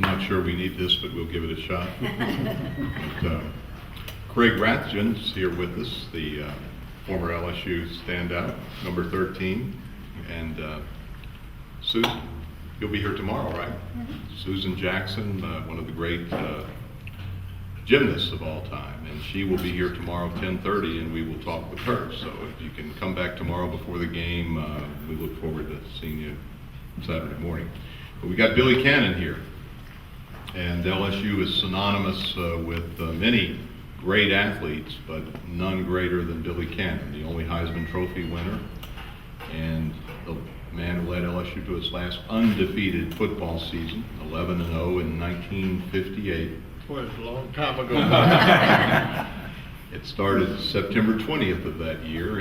I'm not sure we need this, but we'll give it a shot. But, Craig Rathjen's here with us, the former LSU standout, number 13. And Susan, you'll be here tomorrow, right? Mm-hmm. Susan Jackson, one of the great gymnasts of all time, and she will be here tomorrow 10:30, and we will talk with her. So if you can come back tomorrow before the game, we look forward to seeing you Saturday morning. But we got Billy Cannon here, and LSU is synonymous with many great athletes, but none greater than Billy Cannon, the only Heisman Trophy winner, and the man who led LSU to its last undefeated football season, 11-0 in 1958. Boy, it's a long time ago. It started September 20th of that year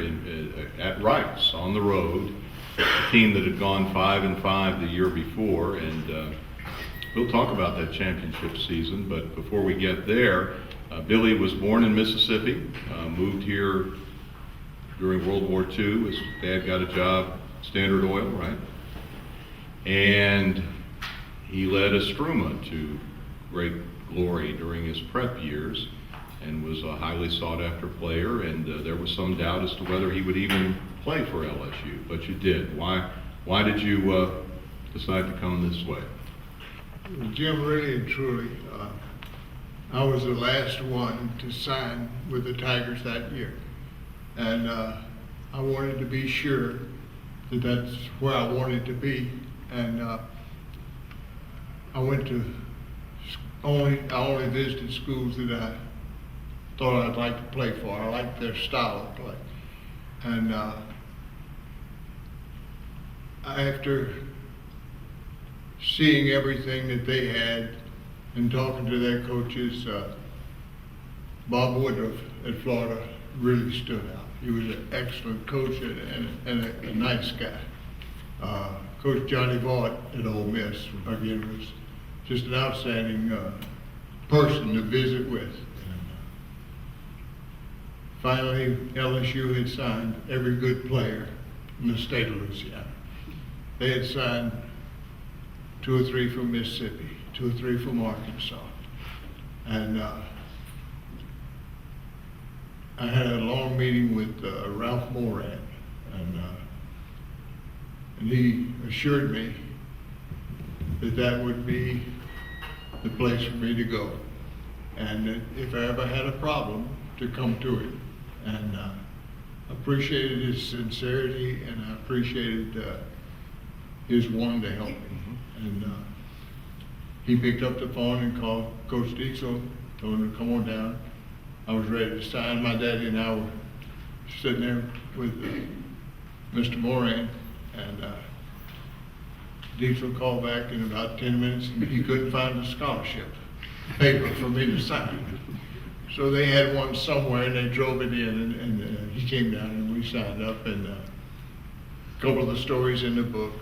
at Rice on the road, a team that had gone 5-5 the year before, and we'll talk about that championship season. But before we get there, Billy was born in Mississippi, moved here during World War II. His dad got a job, Standard Oil, right? And he led Estruma to great glory during his prep years and was a highly sought after player, and there was some doubt as to whether he would even play for LSU, but you did. Why did you decide to come this way? Jim, really and truly, I was the last one to sign with the Tigers that year. And I wanted to be sure that that's where I wanted to be. And I went to I only visited schools that I thought I'd like to play for. I liked their style of play. And after seeing everything that they had and talking to their coaches, Bob Woodruff at Florida really stood out. He was an excellent coach and a nice guy. Coach Johnny Vaught at Ole Miss, again, was just an outstanding person to visit with. And, finally, LSU had signed every good player in the state of Louisiana. They had signed 2 or 3 from Mississippi, 2 or 3 from Arkansas. And I had a long meeting with Ralph Moran, and he assured me that that would be the place for me to go, and that if I ever had a problem, to come to it. And I appreciated his sincerity, and I appreciated his wanting to help me. And he picked up the phone and called Coach Diesel, told him to come on down. I was ready to sign. My daddy and I were sitting there with Mr. Moran, and Diesel called back in about 10 minutes, and he couldn't find a scholarship paper for me to sign. So they had one somewhere, and they drove it in, and he came down, and we signed up. And a couple of the stories in the book,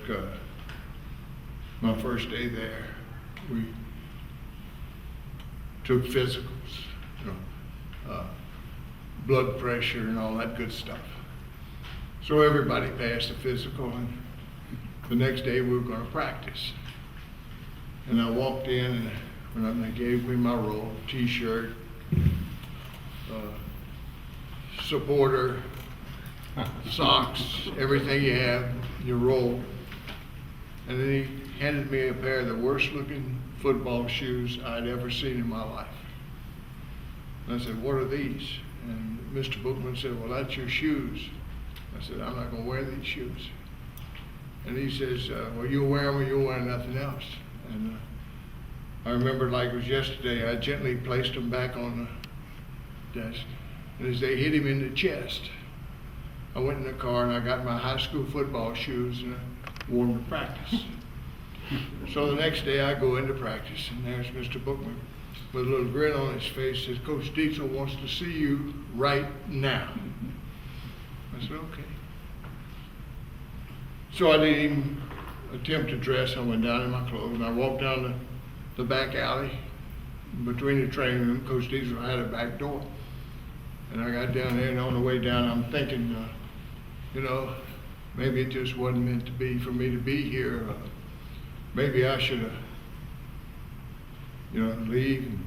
my first day there, we took physicals, blood pressure and all that good stuff. So everybody passed the physical, and the next day we were going to practice. And I walked in, and they gave me my roll, T-shirt, supporter, socks, everything you have, your roll. And then he handed me a pair of the worst looking football shoes I'd ever seen in my life. And I said, "What are these?" And Mr. Bookman said, "Well, that's your shoes." I said, "I'm not going to wear these shoes." And he says, "Well, you'll wear them or you'll wear nothing else." And I remember like it was yesterday, I gently placed them back on the desk. And as they hit him in the chest, I went in the car and I got my high school football shoes and I wore them to practice. So the next day I go into practice, and there's Mr. Bookman with a little grin on his face, says, "Coach Diesel wants to see you right now." I said, "Okay." So I didn't even attempt to dress. I went down in my clothes, and I walked down the back alley between the training room. Coach Diesel had a back door. And I got down there, and on the way down, I'm thinking, maybe it just wasn't meant to be for me to be here. Maybe I should have leave and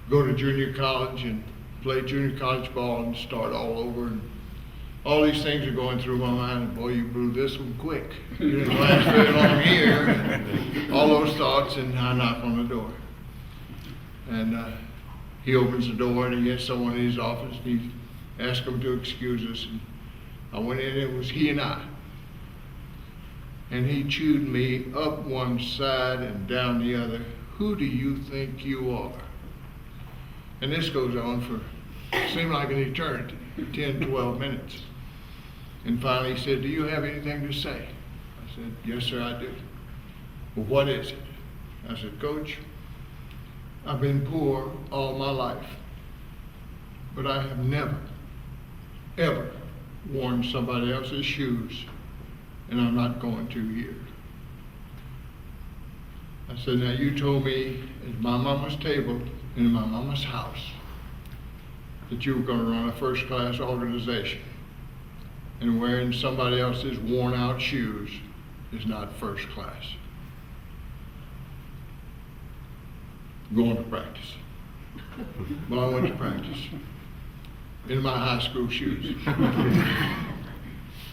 go to junior college and play junior college ball and start all over. And all these things are going through my mind. And boy, you blew this one quick. You didn't last very long here. And all those thoughts, and I knock on the door. And he opens the door and he gets someone in his office and he asks him to excuse us. And I went in, it was he and I. And he chewed me up one side and down the other. Who do you think you are? And this goes on for, seemed like an eternity, 10, 12 minutes. And finally he said, do you have anything to say? I said, yes, sir, I do. Well, what is it? I said, Coach, I've been poor all my life, but I have never, ever worn somebody else's shoes, and I'm not going to here. I said, now you told me at my mama's table in my mama's house that you were going to run a first-class organization, and wearing somebody else's worn-out shoes is not first class. Going to practice. Well, I went to practice in my high school shoes.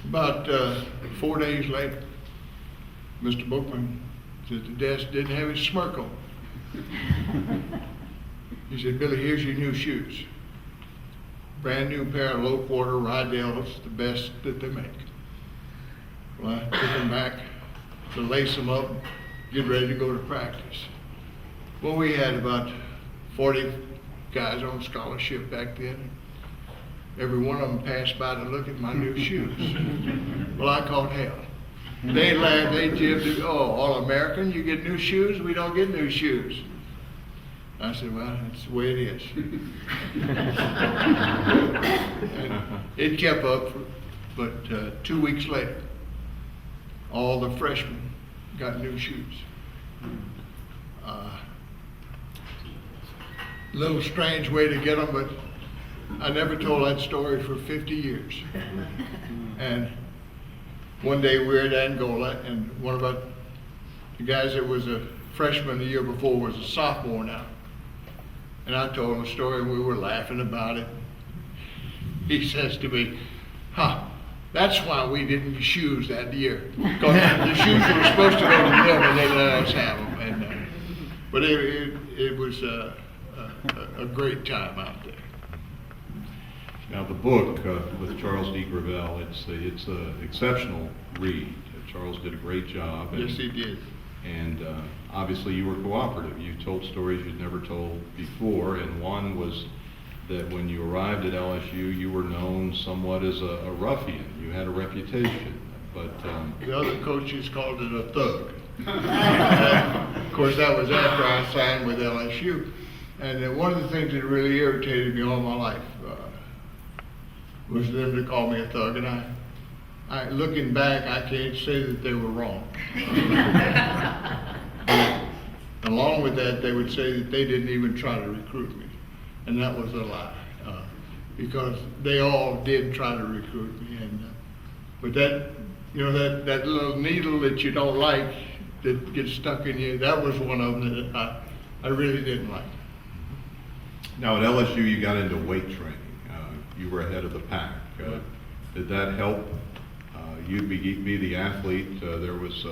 About 4 days later, Mr. Bookman said the desk didn't have his smirk on. He said, Billy, here's your new shoes. Brand new pair of low quarter Rydell's, the best that they make. Well, I took them back to lace them up, get ready to go to practice. Well, we had about 40 guys on scholarship back then. Every one of them passed by to look at my new shoes. Well, I caught hell. They laughed, they jibbed, oh, All-American, you get new shoes? We don't get new shoes. I said, well, that's the way it is. And it kept up, but 2 weeks later, all the freshmen got new shoes. Little strange way to get them, but I never told that story for 50 years. And one day we were at Angola, and one of the guys that was a freshman the year before was a sophomore now. And I told him a story, and we were laughing about it. He says to me, that's why we didn't get shoes that year. Because the shoes were supposed to go to them, and they let us have them. And, but it was a great time out there. Now the book with Charles D. Gravel, it's an exceptional read. Charles did a great job. Yes, he did. And obviously you were cooperative. You told stories you'd never told before, and one was that when you arrived at LSU, you were known somewhat as a ruffian. You had a reputation, but the other coaches called it a thug. Of course, that was after I signed with LSU. And one of the things that really irritated me all my life was them to call me a thug. And I looking back, I can't say that they were wrong. Along with that, they would say that they didn't even try to recruit me. And that was a lie, because they all did try to recruit me. And but that, that little needle that you don't like that gets stuck in you, that was one of them that I really didn't like. Now at LSU, you got into weight training. You were ahead of the pack. Did that help you be the athlete? There was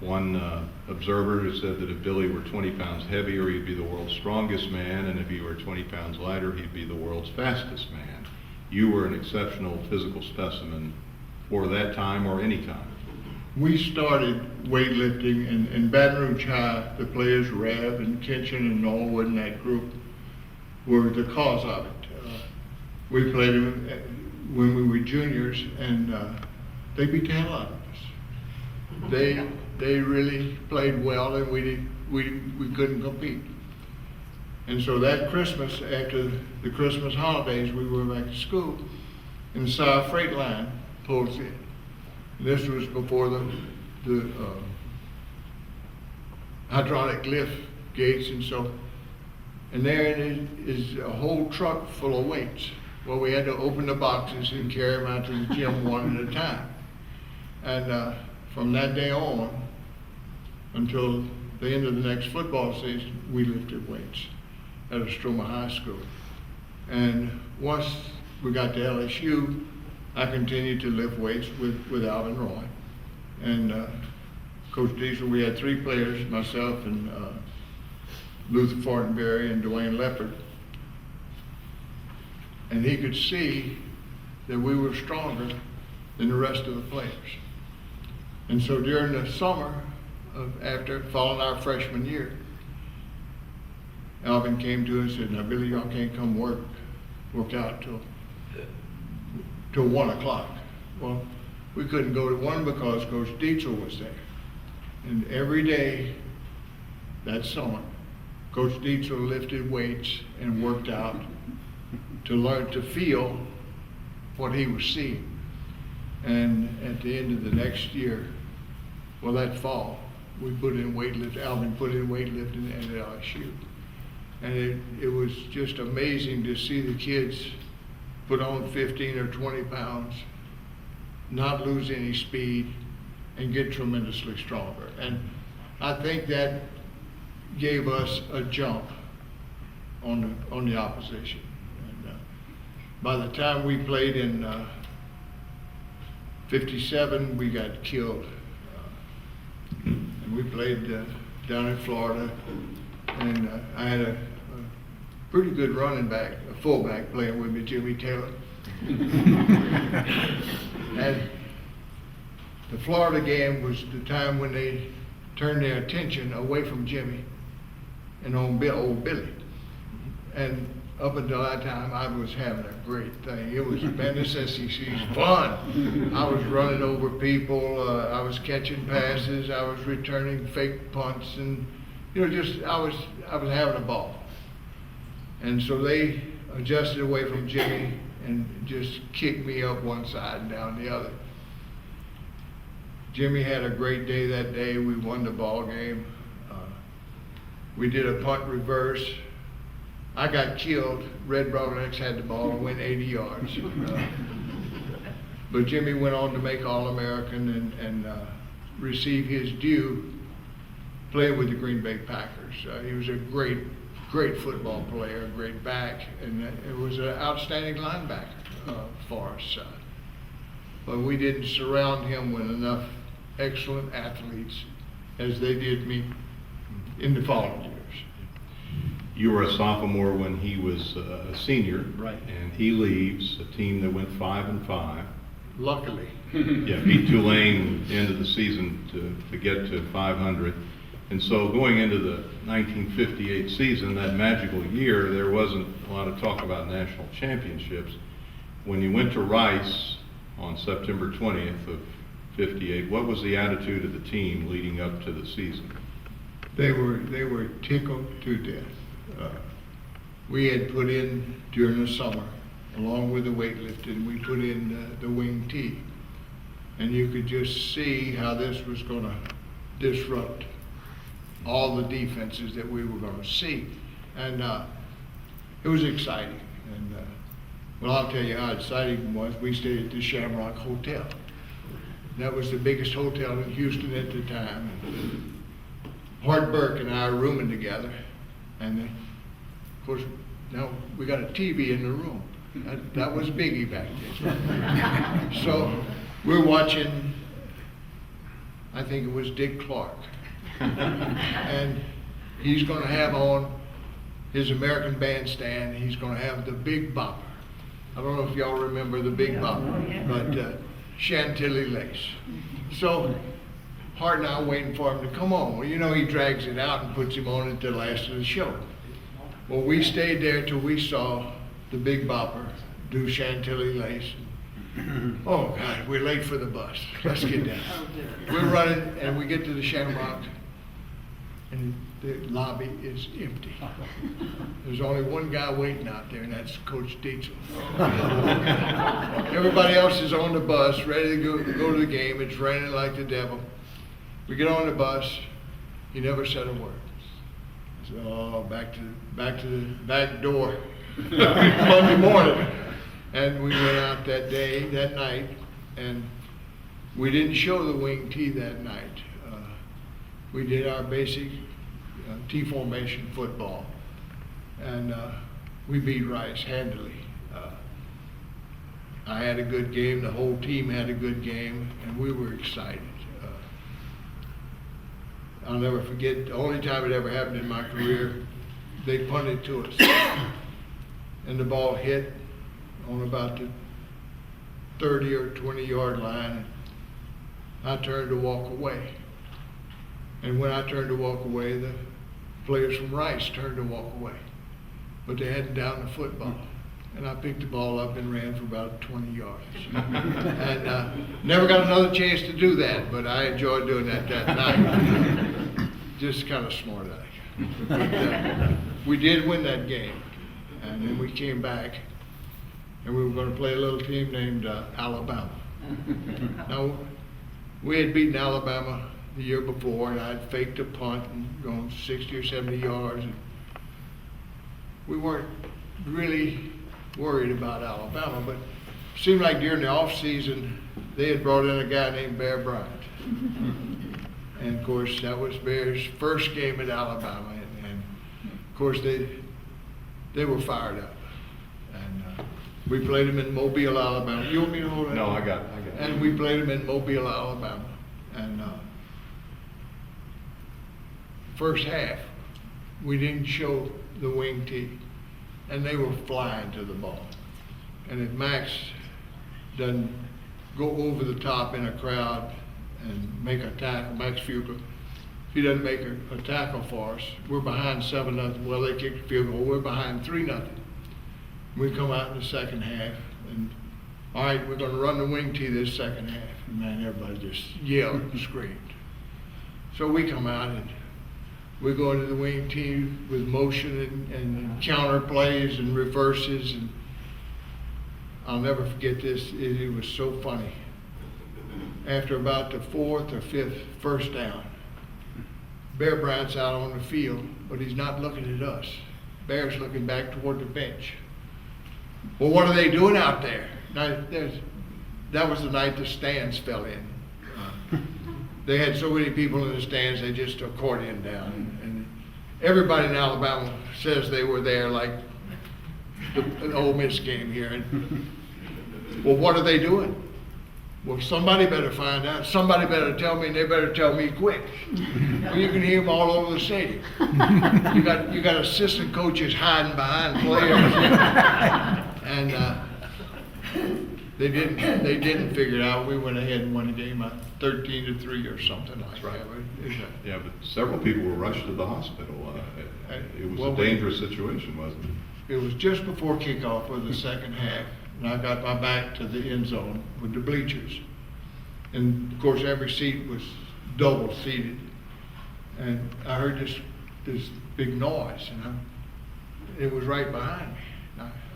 one observer who said that if Billy were 20 pounds heavier, he'd be the world's strongest man, and if he were 20 pounds lighter, he'd be the world's fastest man. You were an exceptional physical specimen for that time or any time. We started weightlifting in Baton Rouge High. The players, Rev and Kitchen and Norwood and that group, were the cause of it. We played them when we were juniors, and they beat the hell out of us. They really played well, and we couldn't compete. And so that Christmas, after the Christmas holidays, we were back at school, and the South Freight Line pulls in. And this was before the hydraulic lift gates, and there is a whole truck full of weights. Well, we had to open the boxes and carry them out to the gym one at a time. And from that day on, until the end of the next football season, we lifted weights at Estroma High School. And once we got to LSU, I continued to lift weights with Alvin Roy. And Coach Diesel, we had 3 players, myself and Luther Fortenberry and Dwayne Leopard. And he could see that we were stronger than the rest of the players. And so during the summer, after following our freshman year, Alvin came to us and said, "Now Billy, y'all can't come work out till 1 o'clock. Well, we couldn't go to 1 because Coach Dietzel was there. And every day that summer, Coach Dietzel lifted weights and worked out to learn to feel what he was seeing. And at the end of the next year, well, that fall, we put in weightlifting, Alvin put in weightlifting at LSU. And it was just amazing to see the kids put on 15 or 20 pounds, not lose any speed, and get tremendously stronger. And I think that gave us a jump on the opposition. And by the time we played in 57, we got killed. And we played down in Florida, and I had a pretty good running back, a fullback playing with me, Jimmy Taylor. And the Florida game was the time when they turned their attention away from Jimmy and on old Billy. And up until that time, I was having a great thing. It was Bendis SEC's fun. I was running over people. I was catching passes. I was returning fake punts, and I was having a ball. And so they adjusted away from Jimmy and just kicked me up one side and down the other. Jimmy had a great day that day. We won the ball game. We did a punt reverse. I got killed. Red Brownlegs had the ball and went 80 yards. But Jimmy went on to make All-American and receive his due playing with the Green Bay Packers. He was a great football player, a great back, and it was an outstanding linebacker for us. But we didn't surround him with enough excellent athletes as they did me in the following years. You were a sophomore when he was a senior. Right. And he leaves a team that went 5-5. Luckily. Yeah, beat Tulane end of the season to get to 500. And so going into the 1958 season, that magical year, there wasn't a lot of talk about national championships. When you went to Rice on September 20th of 58, what was the attitude of the team leading up to the season? They were tickled to death. We had put in during the summer, along with the weightlifting, we put in the wing tee. And you could just see how this was going to disrupt all the defenses that we were going to see. And it was exciting. And well, I'll tell you how exciting it was. We stayed at the Shamrock Hotel. That was the biggest hotel in Houston at the time. Hart Burke and I were rooming together. And of course, now we got a TV in the room. That was biggie back then. So we're watching, I think it was Dick Clark. And he's going to have on his American Bandstand, he's going to have the Big Bopper. I don't know if y'all remember the Big Bopper, but Chantilly Lace. So Hart and I were waiting for him to come on. Well, he drags it out and puts him on at the last of the show. Well, we stayed there till we saw the Big Bopper do Chantilly Lace. Oh, God, we're late for the bus. Let's get down. We're running, and we get to the Shamrock, and the lobby is empty. There's only one guy waiting out there, and that's Coach Dietzel. Everybody else is on the bus, ready to go to the game. It's raining like the devil. We get on the bus. He never said a word. I said, "Oh, back to the back door." Monday morning, and we went out that night, and we didn't show the wing tee that night. We did our basic T-formation football. And we beat Rice handily. I had a good game, the whole team had a good game, and we were excited. I'll never forget, the only time it ever happened in my career, they punted to us. And the ball hit on about the 30 or 20-yard line. I turned to walk away. And when I turned to walk away, the players from Rice turned to walk away. But they hadn't downed the football. And I picked the ball up and ran for about 20 yards. And never got another chance to do that, but I enjoyed doing that night. Just kind of smart aleck. But we did win that game. And then we came back, and we were going to play a little team named Alabama. Now, we had beaten Alabama the year before, and I'd faked a punt and gone 60 or 70 yards. And we weren't really worried about Alabama, but it seemed like during the off season they had brought in a guy named Bear Bryant. And of course that was Bear's first game at Alabama, and of course they were fired up. And we played them in Mobile, Alabama. You want me to hold that? No, I got it. And we played them in Mobile, Alabama. And first half, we didn't show the wing tee, and they were flying to the ball. And if Max doesn't go over the top in a crowd and make a tackle, Max Fugler, if he doesn't make a tackle for us, we're behind 7-0. Well, they kicked the field goal. We're behind 3-0. We come out in the second half, and all right, we're going to run the wing tee this second half. And man, everybody just yelled and screamed. So we come out and we go into the wing tee with motion and counter plays and reverses. And I'll never forget this. It was so funny. After about the fourth or fifth first down, Bear Bryant's out on the field, but he's not looking at us. Bear's looking back toward the bench. Well, what are they doing out there? Now, that was the night the stands fell in. They had so many people in the stands, they just accordion down. And everybody in Alabama says they were there, like the Ole Miss game here. And, well, what are they doing? Well, somebody better find out. Somebody better tell me, and they better tell me quick. Well, you can hear them all over the stadium. You got assistant coaches hiding behind players, and they didn't figure it out. We went ahead and won the game 13-3 or something like that. Right. Yeah, but several people were rushed to the hospital. It was a dangerous situation, wasn't it? It was just before kickoff of the second half. And I got my back to the end zone with the bleachers. And of course every seat was double seated. And I heard this big noise, and it was right behind me.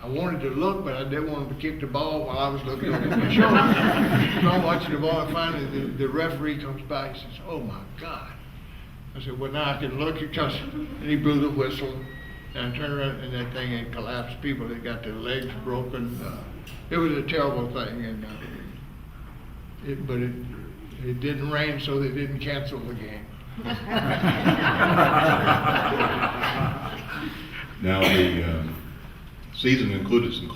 I wanted to look, but I didn't want him to kick the ball while I was looking over my shoulder. So I'm watching the ball, and finally the referee comes by and says, "Oh my God." I said, "Well, now I can look," and he blew the whistle. And I turned around, and that thing had collapsed. People had got their legs broken. It was a terrible thing, and but it didn't rain, so they didn't cancel the game. Now the season included some